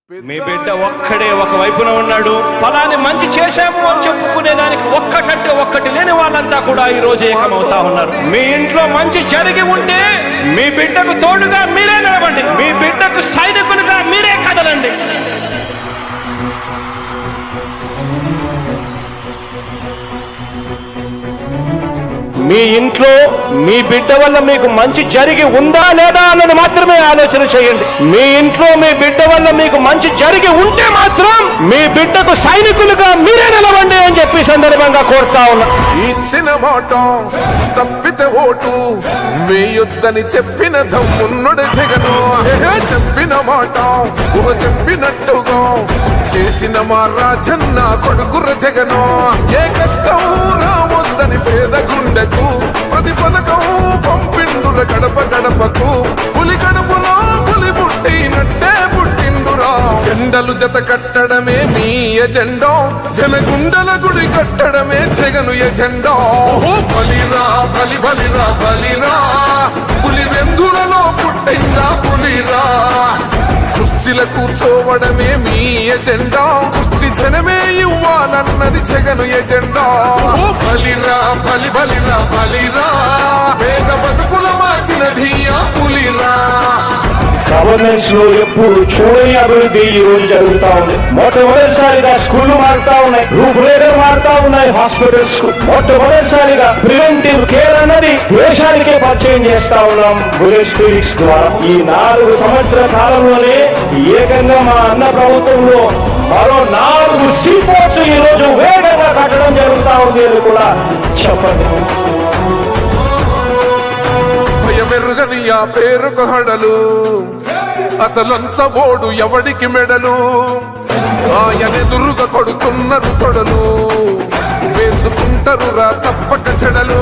మీ బిడ్డ ఒక్కడే ఒక వైపున ఉన్నాడు. ఫలాన్ని మంచి చేశాము అని చెప్పుకునేదానికి ఒక్కటంటే ఒక్కటి లేని వాళ్ళంతా కూడా ఈ రోజు ఏకమవుతా ఉన్నారు. మీ ఇంట్లో మంచి జరిగి ఉంటే మీ బిడ్డకు తోడుగా మీరే నిలవండి. మీ బిడ్డకు సైనికులుగా మీరే కదలండి. మీ ఇంట్లో మీ బిడ్డ వల్ల మీకు మంచి జరిగి ఉందా లేదా అన్నది మాత్రమే ఆలోచన చేయండి. మీ ఇంట్లో మీ బిడ్డ వల్ల మీకు మంచి జరిగి ఉంటే మాత్రం మీ బిడ్డకు సైనికులుగా మీరే నిలవండి అని చెప్పి సందర్భంగా కోరుతా ఉన్నా. ఇచ్చిన మాట తప్పితే ఓటు వేయొద్దని చెప్పిన దమ్మున్నడు జగను. చెప్పిన మాట చెప్పినట్టుగా చేసిన మా రాజన్న కొడుకుర జగను. ఏ కష్టం రావద్దని పేద గుండెకు ప్రతి పథకం పంపిండుర గడప గడపకు. పులి గడపలో పులి పుట్టినట్టే పుట్టిండురా. జెండలు జత కట్టడమే మీ ఎజెండా, జనగుండల గుడి కట్టడమే జగను ఎజెండా. బలిరా బలి బలిరా బలిరా, పులి వెందులలో పుట్టిందా పులిరా. కుర్చీల కూర్చోవడమే మీ ఎజెండా, కుర్చీ జనమే ఇవ్వాలన్నది జగను ఎజెండా. బలిరా బలి బలిరా బలిరా, పేద బతుకుల మార్చినది ఆ పులిరా. గవర్నెన్స్ లో ఎప్పుడు చూడని అభివృద్ధి ఈ రోజు జరుగుతా ఉంది. మొట్టమొదటిసారిగా స్కూళ్లు మారుతా ఉన్నాయి, రూపురేఖలు మారుతా ఉన్నాయి. హాస్పిటల్స్ కు మొట్టమొదటిసారిగా ప్రివెంటివ్ కేర్ అన్నది దేశానికే పరిచయం చేస్తా ఉన్నాం బులెట్ క్లినిక్స్ ద్వారా. ఈ 4 సంవత్సరాల కాలంలోనే ఏకంగా మా అన్న ప్రభుత్వంలో మరో 4 సీపోర్ట్స్ ఈ రోజు వేగంగా కట్టడం జరుగుతా ఉంది అని కూడా చెప్పండి. భయమెరుగని ఆ పేరుకు హడలు, అసలంచబోడు ఎవడికి మెడలు. ఆయనెదురుగా కొడుతున్నారు తొడలు, వేసుకుంటారు రా తప్పక చెడలు.